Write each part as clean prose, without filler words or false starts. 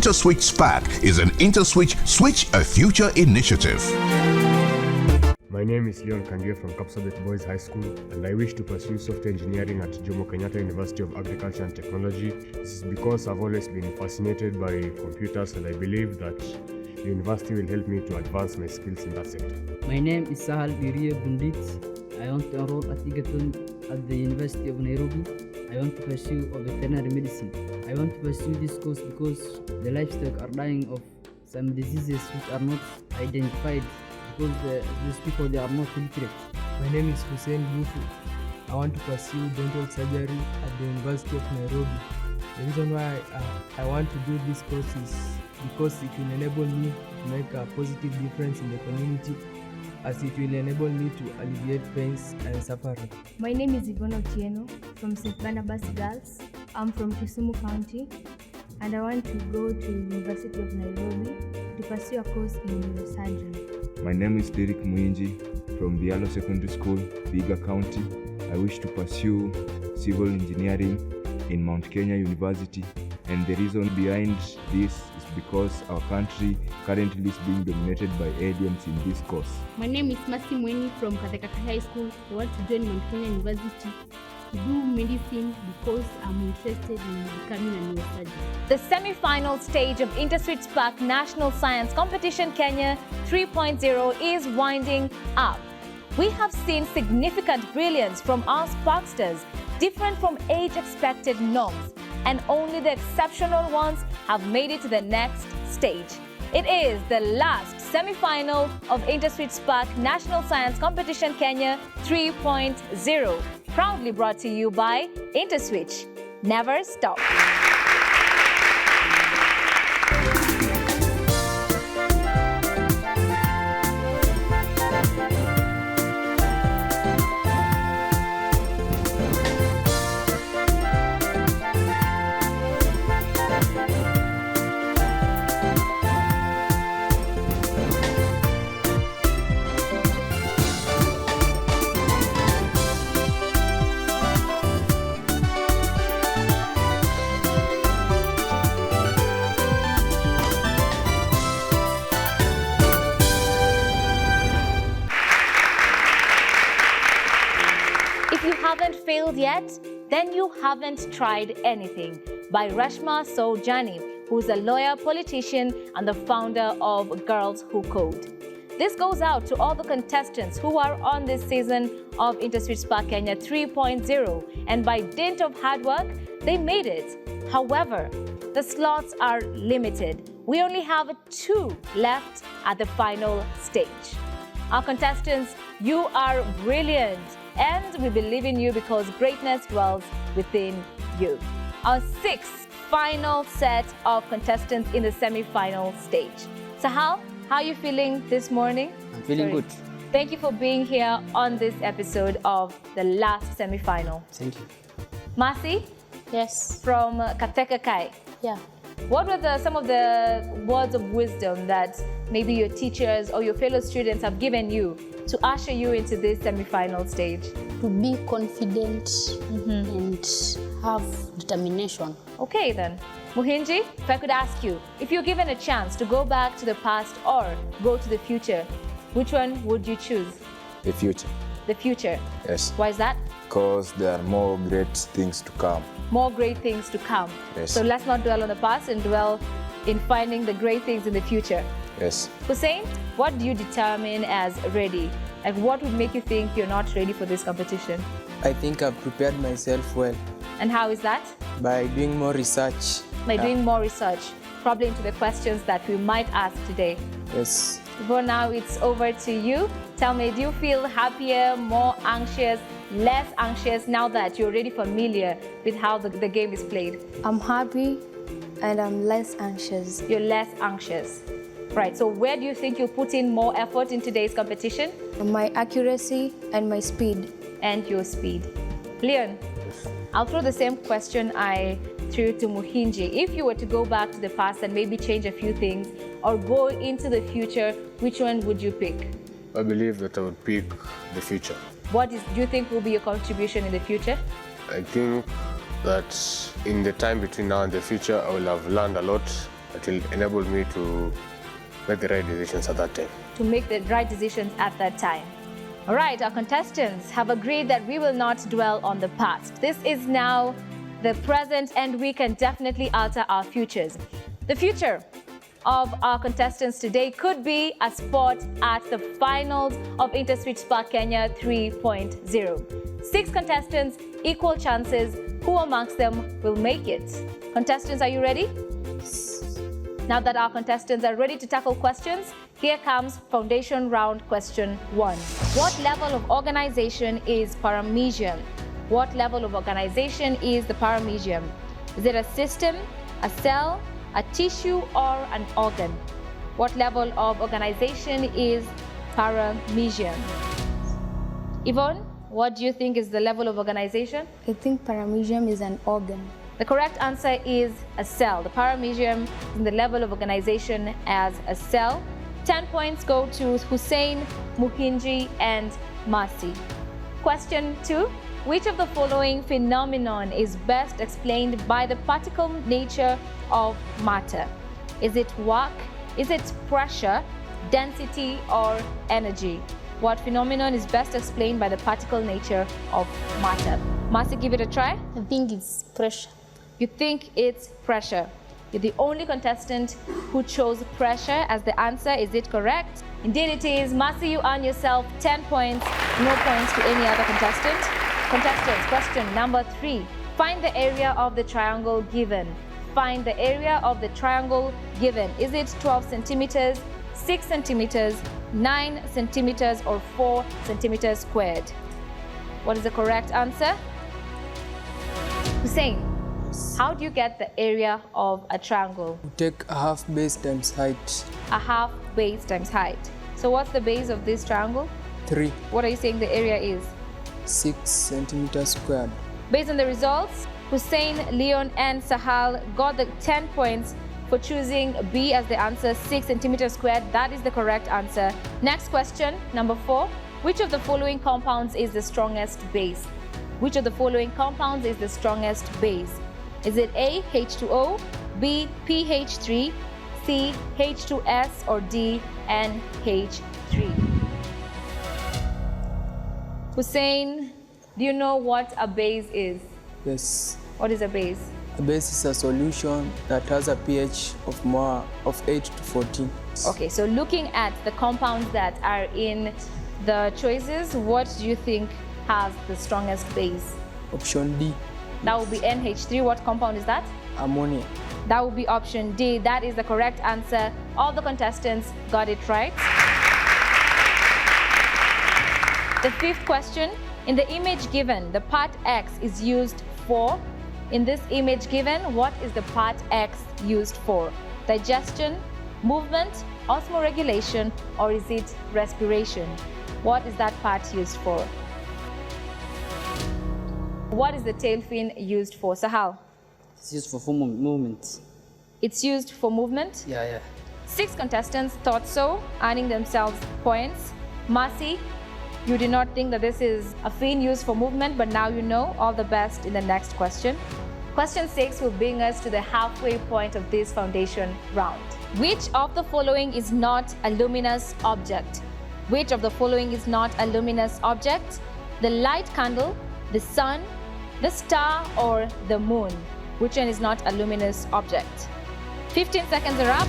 InterswitchSpak is an IntersWitch Switch a Future initiative. My name is Leon Kange from Kapsabet Boys High School, and I wish to pursue software engineering at Jomo Kenyatta University of Agriculture and Technology. This is because I've always been fascinated by computers, and I believe that the university will help me to advance my skills in that sector. My name is Sahal Biriya Bundit. I want to enroll at Egerton at the University of Nairobi. I want to pursue veterinary medicine. I want to pursue this course because the livestock are dying of some diseases which are not identified because these people, they are not literate. My name is Hussein Bufu. I want to pursue dental surgery at the University of Nairobi. The reason why I want to do this course is because it will enable me to make a positive difference in the community, as it will enable me to alleviate pains and suffering. My name is Ivona Otieno from St. Barnabas Girls. I'm from Kisumu County, and I want to go to University of Nairobi to pursue a course in neurosurgery. My name is Derek Muinji from Bialo Secondary School, Vihiga County. I wish to pursue civil engineering in Mount Kenya University, and the reason behind this is because our country currently is being dominated by aliens in this course. My name is Masi Mweni from Katekaka High School. I want to join Mount Kenya University to do medicine because I'm interested in becoming a neurosurgeon. The semi-final stage of InterswitchSpak National Science Competition Kenya 3.0 is winding up. We have seen significant brilliance from our Sparksters, different from age-expected norms, and only the exceptional ones have made it to the next stage. It is the last semi-final of InterswitchSpak National Science Competition Kenya 3.0, proudly brought to you by IntersWitch. Never stop. If you haven't failed yet, then you haven't tried anything. By Rashma Soujani, who's a lawyer, politician, and the founder of Girls Who Code. This goes out to all the contestants who are on this season of InterswitchSpak Kenya 3.0, and by dint of hard work, they made it. However, the slots are limited. We only have 2 left at the final stage. Our contestants, you are brilliant, and we believe in you because greatness dwells within you. Our 6th final set of contestants in the semi-final stage. Sahal, how are you feeling this morning? I'm feeling good. Thank you for being here on this episode of the last semi-final. Thank you. Masi, Yes. from Kateka Kai. Yeah. What were some of the words of wisdom that maybe your teachers or your fellow students have given you to usher you into this semi-final stage? To be confident and have determination. Okay then. Muhinji, if I could ask you, if you're given a chance to go back to the past or go to the future, which one would you choose? The future. The future. Yes. Why is that? Because there are more great things to come. More great things to come. Yes. So let's not dwell on the past and dwell in finding the great things in the future. Yes. Hussein, what do you determine as ready? Like, what would make you think you're not ready for this competition? I think I've prepared myself well And how is that? by doing more research. By doing more research, probably into the questions that we might ask today. Yes. For now, it's over to you. Tell me, do you feel happier, more anxious, less anxious now that you're already familiar with how the game is played? I'm happy and I'm less anxious. You're less anxious. Right, so where do you think you'll put in more effort in today's competition? My accuracy and my speed. And your speed. Leon, I'll throw the same question I threw to Muhinji. If you were to go back to the past and maybe change a few things or go into the future, which one would you pick? I believe that I would pick the future. What do you think will be your contribution in the future? I think that in the time between now and the future, I will have learned a lot It will enable me to make the right decisions at that time. To make the right decisions at that time. All right, our contestants have agreed that we will not dwell on the past. This is now the present, and we can definitely alter our futures. The future of our contestants today could be a spot at the finals of InterswitchSpak Kenya 3.0. 6 contestants, equal chances. Who amongst them will make it? Contestants, are you ready? Now that our contestants are ready to tackle questions, here comes foundation round question 1. What level of organization is paramecium? What level of organization is the paramecium? Is it a system, a cell, a tissue, or an organ? What level of organization is paramecium? Yvonne, what do you think is the level of organization? I think paramecium is an organ. The correct answer is a cell. The paramecium is in the level of organization as a cell. 10 points go to Hussein, Muhinji, and Masi. Question 2. Which of the following phenomenon is best explained by the particle nature of matter? Is it work? Is it pressure, density, or energy? What phenomenon is best explained by the particle nature of matter? Masi, give it a try. I think it's pressure. You think it's pressure. You're the only contestant who chose pressure as the answer. Is it correct? Indeed it is. Masi, you earn yourself 10 points, no points to any other contestant. Contestants, question number 3. Find the area of the triangle given. Find the area of the triangle given. Is it 12 centimeters, 6 centimeters, 9 centimeters, or 4 centimeters squared? What is the correct answer? Hussein, how do you get the area of a triangle? You take a half base times height. A half base times height. So what's the base of this triangle? 3. What are you saying the area is? 6 centimeters squared. Based on the results, Hussein, Leon, and Sahal got the 10 points for choosing B as the answer, 6 centimeters squared. That is the correct answer. Next question, number 4. Which of the following compounds is the strongest base? Which of the following compounds is the strongest base? Is it A, H2O, B, PH3, C, H2S, or D, NH3? Hussein, do you know what a base is? Yes. What is a base? A base is a solution that has a pH of 8 to 14. Okay, so looking at the compounds that are in the choices, what do you think has the strongest base? Option D. That would be NH3. What compound is that? Ammonia. That would be option D. That is the correct answer. All the contestants got it right. The 5th question. In the image given, the part X is used for. In this image given, what is the part X used for? Digestion, movement, osmoregulation, or is it respiration? What is that part used for? What is the tail fin used for? Sahal? It's used for movement. It's used for movement? Yeah. 6 contestants thought so, earning themselves points. Masi, you did not think that this is a fin used for movement, but now you know. All the best in the next question. Question 6 will bring us to the halfway point of this foundation round. Which of the following is not a luminous object? Which of the following is not a luminous object? The light candle, the sun, the star, or the moon? Which one is not a luminous object? 15 seconds are up.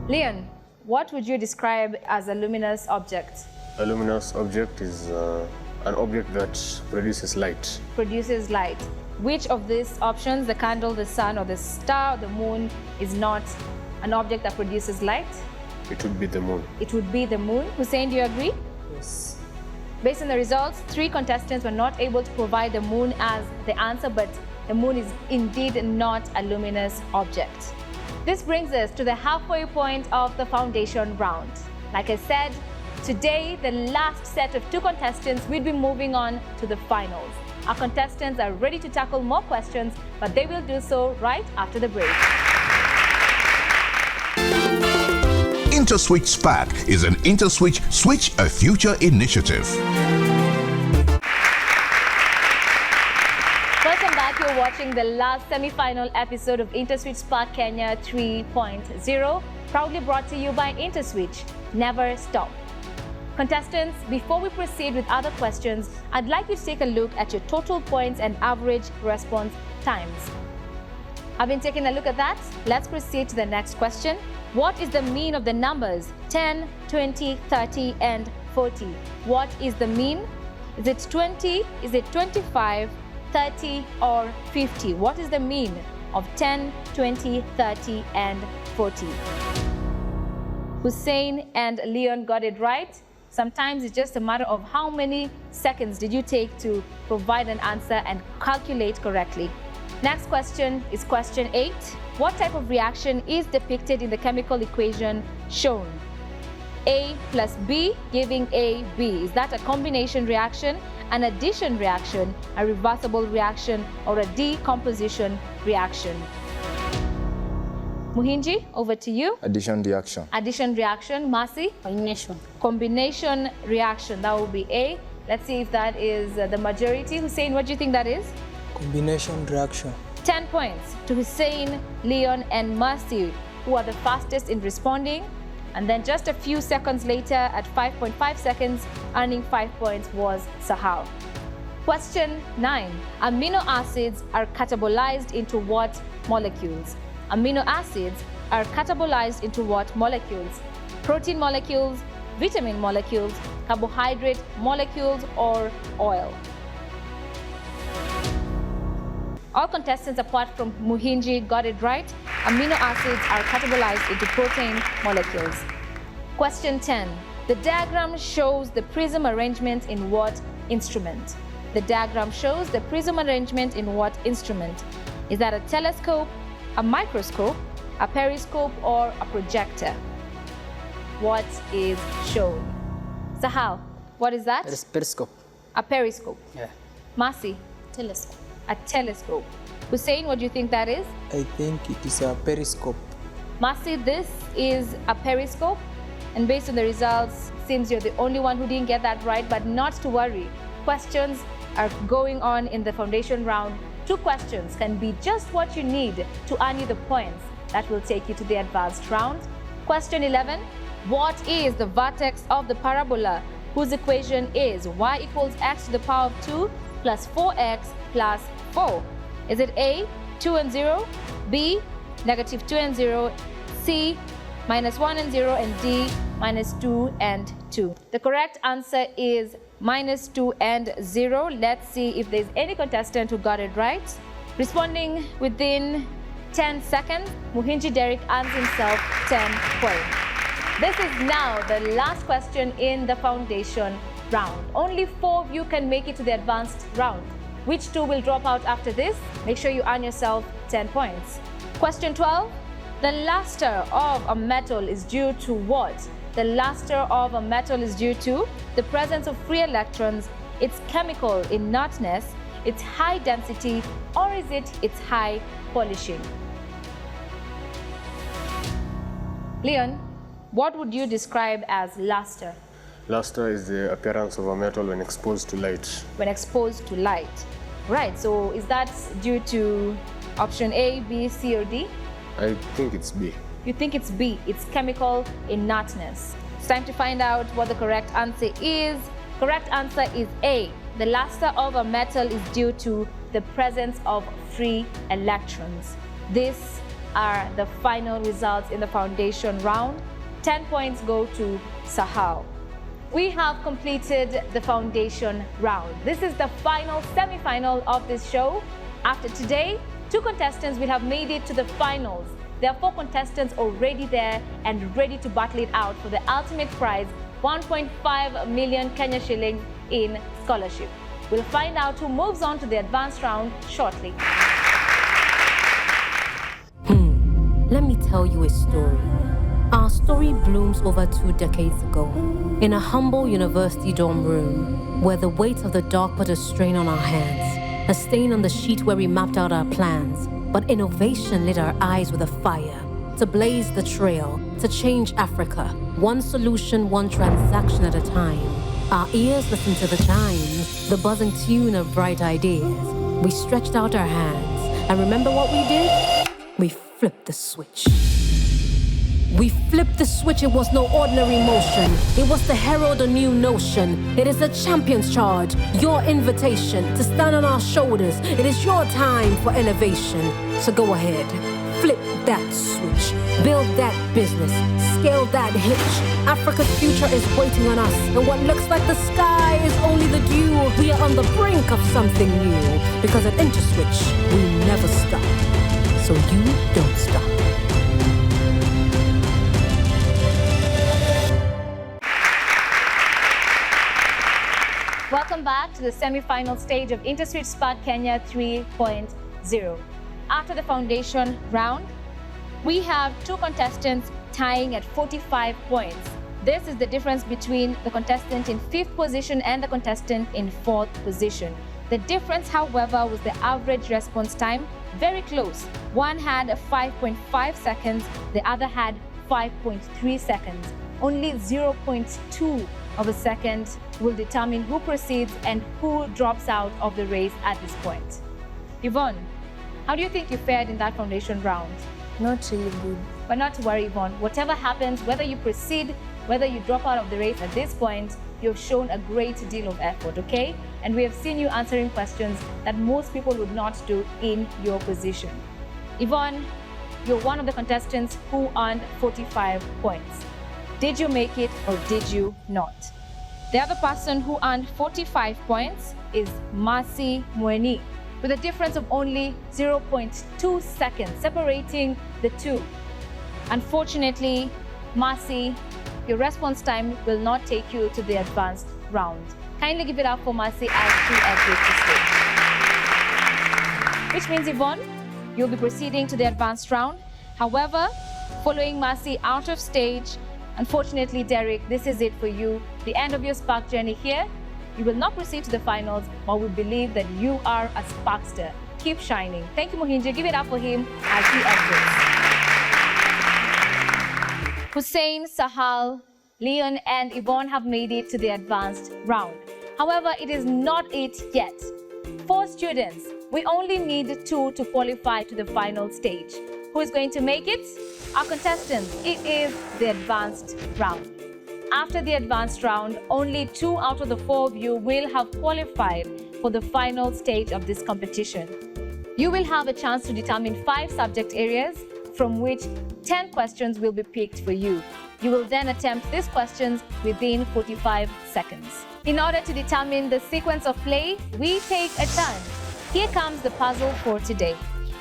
Leon, what would you describe as a luminous object? A luminous object is an object that produces light. Produces light. Which of these options, the candle, the sun, or the star, or the moon, is not an object that produces light? It would be the moon. It would be the moon. Hussein, do you agree? Yes. Based on the results, 3 contestants were not able to provide the moon as the answer, but the moon is indeed not a luminous object. This brings us to the halfway point of the foundation round. Like I said, today, the last set of 2 contestants will be moving on to the finals. Our contestants are ready to tackle more questions, but they will do so right after the break. InterswitchSpak is an IntersWitch Switch a Future initiative. Welcome back. You're for watching the last semi-final episode of InterswitchSpak Kenya 3.0, proudly brought to you by IntersWitch. Never stop. Contestants, before we proceed with other questions, I'd like you to take a look at your total points and average response times. Having taken a look at that, let's proceed to the next question. What is the mean of the numbers 10, 20, 30, and 40? What is the mean? Is it 20, is it 25, 30, or 50? What is the mean of 10, 20, 30, and 40? Hussein and Leon got it right. Sometimes it's just a matter of how many seconds did you take to provide an answer and calculate correctly. Next question is question 8. What type of reaction is depicted in the chemical equation shown? A plus B giving A, B. Is that a combination reaction, an addition reaction, a reversible reaction, or a decomposition reaction? Muhinji, over to you. Addition reaction. Addition reaction. Masi? Combination. Combination reaction. That will be A. Let's see if that is the majority. Hussein, what do you think that is? Combination reaction. 10 points to Hussein, Leon, and Masi, who are the fastest in responding. And then just a few seconds later, at 5.5 seconds, earning 5 points was Sahal. Question 9. Amino acids are catabolized into what molecules? Amino acids are catabolized into what molecules? Protein molecules, vitamin molecules, carbohydrate molecules, or oil? All contestants apart from Muhinji got it right. Amino acids are catabolized into protein molecules. Question 10. The diagram shows the prism arrangement in what instrument? The diagram shows the prism arrangement in what instrument? Is that a telescope, a microscope, a periscope, or a projector? What is shown? Sahal, what is that? Periscope. A periscope. Yeah. Masi? Telescope. A telescope. Hussein, what do you think that is? I think it is a periscope. Masi, this is a periscope. And based on the results, seems you're the only one who didn't get that right, but not to worry. Questions are going on in the foundation round. 2 questions can be just what you need to earn you the points that will take you to the advanced round. Question 11. What is the vertex of the parabola whose equation is y equals x to the power of 2 plus 4x plus 4? Is it A, 2 and 0, B, negative 2 and 0, C, minus 1 and 0, and D, minus 2 and 2? The correct answer is minus 2 and 0. Let's see if there's any contestant who got it right. Responding within 10 seconds, Muhinji Derek earns himself 10 points. This is now the last question in the foundation round. Only 4 of you can make it to the advanced round. Which 2 will drop out after this? Make sure you earn yourself 10 points. Question 12. The luster of a metal is due to what? The luster of a metal is due to the presence of free electrons, its chemical inertness, its high density, or is it its high polishing? Leon, what would you describe as luster? Luster is the appearance of a metal when exposed to light. When exposed to light. Right, so is that due to option A, B, C, or D? I think it's B. You think it's B, it's chemical inertness. It's time to find out what the correct answer is. Correct answer is A. The luster of a metal is due to the presence of free electrons. These are the final results in the foundation round. 10 points go to Sahal. We have completed the foundation round. This is the final semi-final of this show. After today, 2 contestants will have made it to the finals. There are 4 contestants already there and ready to battle it out for the ultimate prize, 1.5 million Kenya shillings in scholarship. We'll find out who moves on to the advanced round shortly. Let me tell you a story. Our story blooms over 2 decades ago in a humble university dorm room where the weight of the dark put a strain on our hands, a stain on the sheet where we mapped out our plans. But innovation lit our eyes with a fire to blaze the trail, to change Africa, one solution, one transaction at a time. Our ears listen to the chimes, the buzzing tune of bright ideas. We stretched out our hands, and remember what we did? We flipped the switch. We flipped the switch. It was no ordinary motion. It was to herald a new notion. It is a champion's charge, your invitation to stand on our shoulders. It is your time for elevation. So go ahead, flip that switch, build that business, scale that hitch. Africa's future is waiting on us, and what looks like the sky is only the dew. We are on the brink of something new, because at IntersWitch, we never stop. So you don't stop. Welcome back to the semi-final stage of InterswitchSpak Kenya 3.0. After the foundation round, we have two contestants tying at 45 points. This is the difference between the contestant in 5th position and the contestant in 4th position. The difference, however, was the average response time, very close. One had 5.5 seconds, the other had 5.3 seconds. Only 0.2 of a second will determine who proceeds and who drops out of the race at this point. Yvonne, how do you think you fared in that foundation round? Not really good. But not to worry, Yvonne. Whatever happens, whether you proceed, whether you drop out of the race at this point, you've shown a great deal of effort, okay? And we have seen you answering questions that most people would not do in your position. Yvonne, you're one of the contestants who earned 45 points. Did you make it or did you not? The other person who earned 45 points is Mercy Mweni, with a difference of only 0.2 seconds separating the two. Unfortunately, Mercy, your response time will not take you to the advanced round. Kindly give it up for Mercy as she exits the stage. Which means, Yvonne, you'll be proceeding to the advanced round. However, following Mercy out of stage, unfortunately, Derek, this is it for you. The end of your Spark journey here. You will not proceed to the finals, but we believe that you are a Sparkster. Keep shining. Thank you, Mohinja. Give it up for him as he exits. Hussein, Sahal, Leon, and Yvonne have made it to the advanced round. However, it is not it yet. 4 students. We only need 2 to qualify to the final stage. Who is going to make it? Our contestants. It is the advanced round. After the advanced round, only 2 out of the 4 of you will have qualified for the final stage of this competition. You will have a chance to determine 5 subject areas from which 10 questions will be picked for you. You will then attempt these questions within 45 seconds. In order to determine the sequence of play, we take a turn. Here comes the puzzle for today.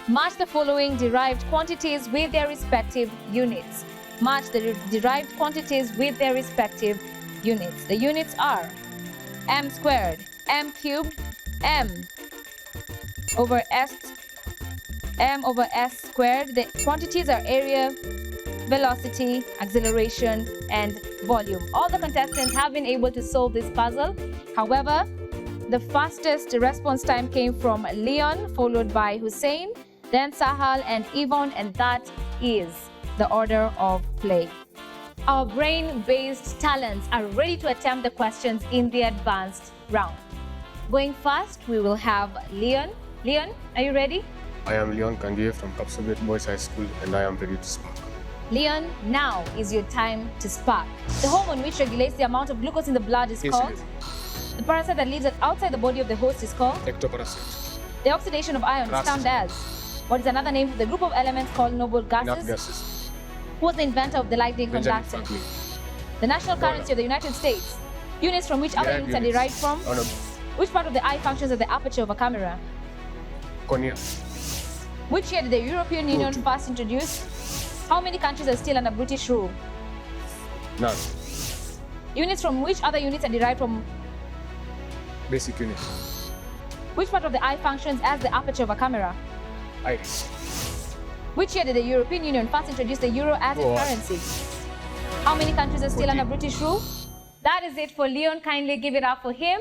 Match the following derived quantities with their respective units. Match the derived quantities with their respective units. The units are m squared, m cubed, m over s squared. The quantities are area, velocity, acceleration, and volume. All the contestants have been able to solve this puzzle. However, the fastest response time came from Leon, followed by Hussein, then Sahal and Yvonne, and that is the order of play. Our brain-based talents are ready to attempt the questions in the advanced round. Going first, we will have Leon. Leon, are you ready? I am Leon Kangie from Kapsabet Boys High School, and I am ready to spark. Leon, now is your time to spark. The hormone which regulates the amount of glucose in the blood is called? The parasite that lives outside the body of the host is called? Ectoparasite. The oxidation of iron is termed as? What is another name for the group of elements called noble gases? Enough gases. Who was the inventor of the lightning Benjamin conductor? Franklin. The national currency of the United States. Units from which other units are derived from? Which part of the eye functions as the aperture of a camera? Cornea. Which year did the European Union first introduce? How many countries are still under British rule? None. Units from which other units are derived from? Basic unit. Which part of the eye functions as the aperture of a camera? Iris. Which year did the European Union first introduce the euro as its currency? How many countries are still under British rule? That is it for Leon. Kindly give it up for him.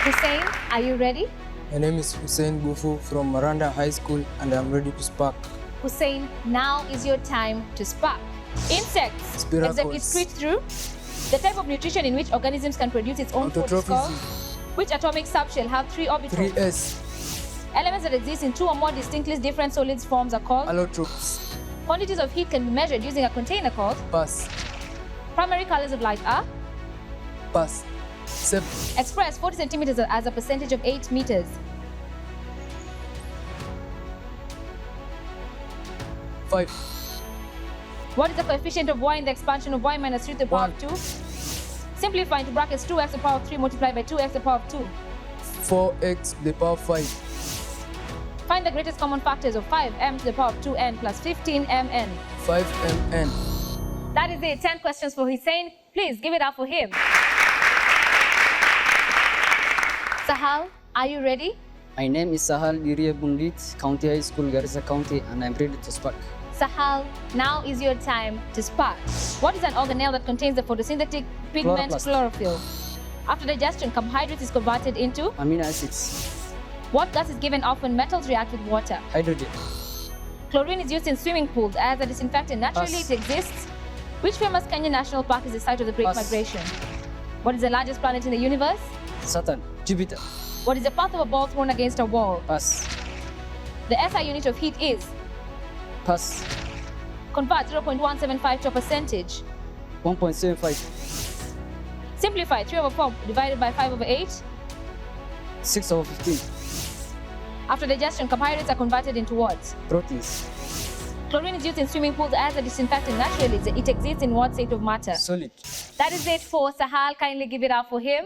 Hussein, are you ready? My name is Hussein Gufu from Maranda High School, and I'm ready to spark. Hussein, now is your time to spark. Insects execute switch through. The type of nutrition in which organisms can produce its own food is called? Which atomic subshell have 3 orbitals? 3s. Elements that exist in 2 or more distinctly different solids forms are called? Allotropes. Quantities of heat can be measured using a container called? Pass. Primary colors of light are? Pass. 7. Express 40 centimeters as a percentage of 8 meters. 5. What is the coefficient of y in the expansion of y minus 3 to the power of 2? Simplify into brackets 2x to the power of 3 multiplied by 2x to the power of 2. 4x to the power of 5. Find the greatest common factors of 5m to the power of 2n plus 15mn. 5mn. That is it. 10 questions for Hussein. Please give it up for him. Sahal, are you ready? My name is Sahal Diria Bundit, County High School, Garissa County, and I'm ready to spark. Sahal, now is your time to spark. What is an organelle that contains the photosynthetic pigment Chloroplast. chlorophyll? After digestion, carbohydrates is converted into? Amino acids. What gas is given off when metals react with water? Hydrogen. Chlorine is used in swimming pools as a disinfectant. Naturally, Pass. it exists. Which famous Kenyan national park is the site of the Great Pass. Migration? What is the largest planet in the universe? Saturn. Jupiter. What is the path of a ball thrown against a wall? Pass. The SI unit of heat is? Pass. Convert 0.175 to a percentage. 1.75. Simplify 3 over 4 divided by 5 over 8. 6 over 15. After digestion, carbohydrates are converted into what? Proteins. Chlorine is used in swimming pools as a disinfectant. Naturally, it exists in what state of matter? Solid. That is it for Sahal. Kindly give it up for him.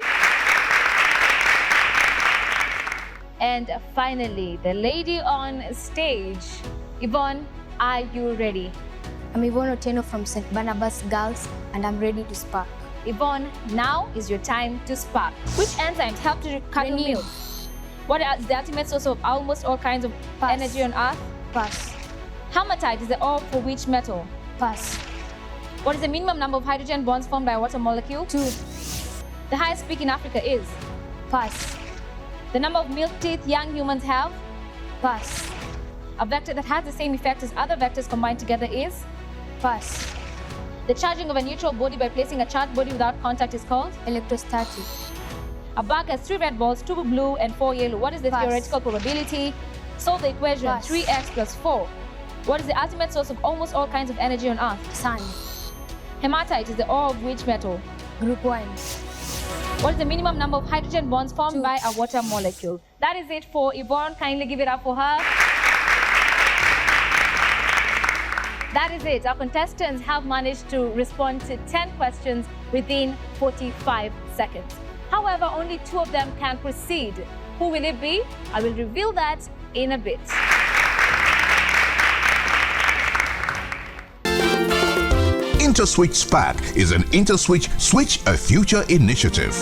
And finally, the lady on stage. Yvonne, are you ready? I'm Yvonne Otieno from St. Barnabas Girls, and I'm ready to spark. Yvonne, now is your time to spark. Which enzymes help to curdle Renew. milk? What is the ultimate source of almost all kinds of Pass. energy on Earth? Pass. Hematite is the ore for which metal? Pass. What is the minimum number of hydrogen bonds formed by a water molecule? 2. The highest peak in Africa is? Pass. The number of milk teeth young humans have? Pass. A vector that has the same effect as other vectors combined together is? Pass. The charging of a neutral body by placing a charged body without contact is called? Electrostatic. A bug has 3 red balls, 2 blue and 4 yellow. What is the Pass. theoretical probability? Solve the equation. Pass. 3x plus 4. What is the ultimate source of almost all kinds of energy on Earth? Sun. Hematite is the ore of which metal? Group 1. What is the minimum number of hydrogen bonds formed 2. by a water molecule? That is it for Yvonne. Kindly give it up for her. That is it. Our contestants have managed to respond to 10 questions within 45 seconds. However, only 2 of them can proceed. Who will it be? I will reveal that in a bit. InterswitchSpak is an IntersWitch Switch a Future initiative.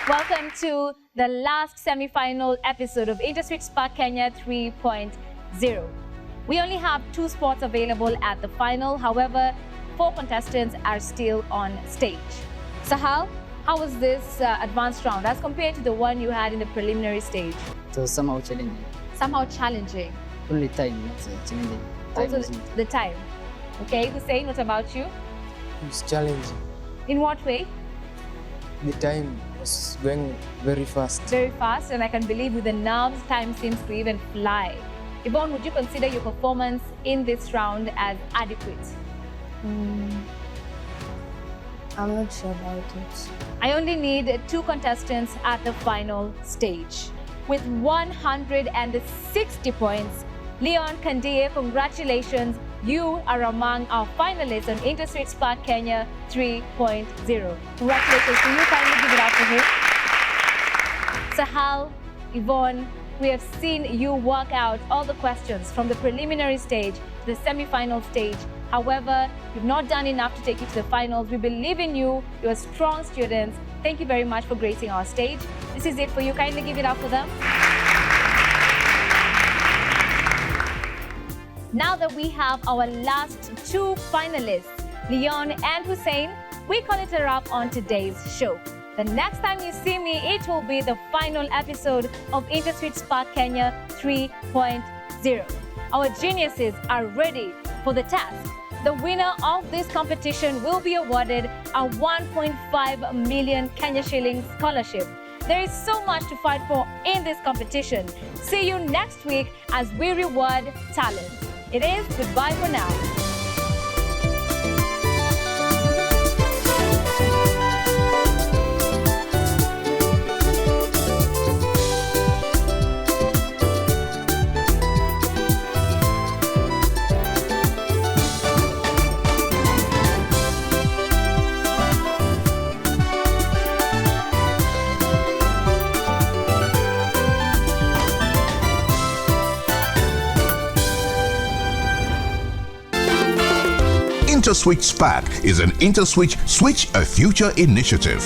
Welcome to the last semi-final episode of InterswitchSpak Kenya 3.0. We only have 2 spots available at the final. However, 4 contestants are still on stage. Sahal, how was this advanced round as compared to the one you had in the preliminary stage? It was somehow challenging. Somehow challenging. Only time, not challenging. Time Also wasn't. the time. Okay, Hussein, what about you? It's challenging. In what way? The time was going very fast. Very fast, and I can believe with the nerves, time seems to even fly. Yvonne, would you consider your performance in this round as adequate? I'm not sure about it. I only need 2 contestants at the final stage. With 160 points, Leon Kandie, congratulations. You are among our finalists on InterswitchSpak Kenya 3.0. Congratulations to you. Kindly give it up for him. Sahal, Yvonne, we have seen you work out all the questions from the preliminary stage to the semi-final stage. However, you've not done enough to take you to the finals. We believe in you. You're strong students. Thank you very much for gracing our stage. This is it for you. Kindly give it up for them. Now that we have our last 2 finalists, Leon and Hussein, we call it a wrap on today's show. The next time you see me, it will be the final episode of InterswitchSpak Kenya 3.0. Our geniuses are ready for the task The winner of this competition will be awarded a 1.5 million Kenya shilling scholarship. There is so much to fight for in this competition. See you next week as we reward talent. It is goodbye for now. InterswitchSpak is an Interswitch Switch a Future initiative.